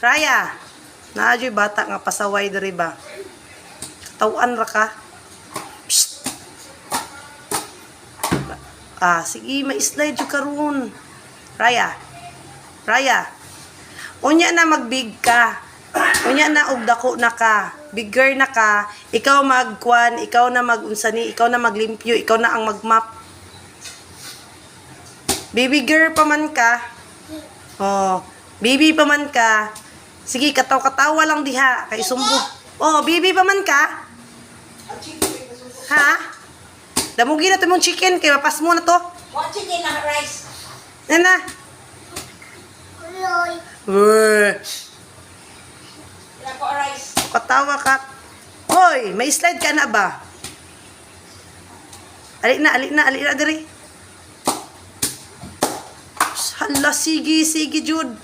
Raya. Naadyo'y bata nga pasaway diri ba? Katawan ra ka. Psst. Sige, ma-slide yung karon. Raya. Raya. Unya na magbig ka. Unya na og dako na ka. Bigger na ka. Ikaw magkuan, ikaw na magunsani, ikaw na maglimpyo, ikaw na ang magmap. Baby girl pa man ka. Oh, baby pa man ka. Sige, katawa lang diha kay sumbo. Oh, baby pa man ka. Ha? Damugi na to mong chicken kay mapas mo na to. What chicken na rice? Nana. Wala ko rice. Katawa ka. Hoy, may slide ka na ba? Ali na diri. Hala, sige, Jude.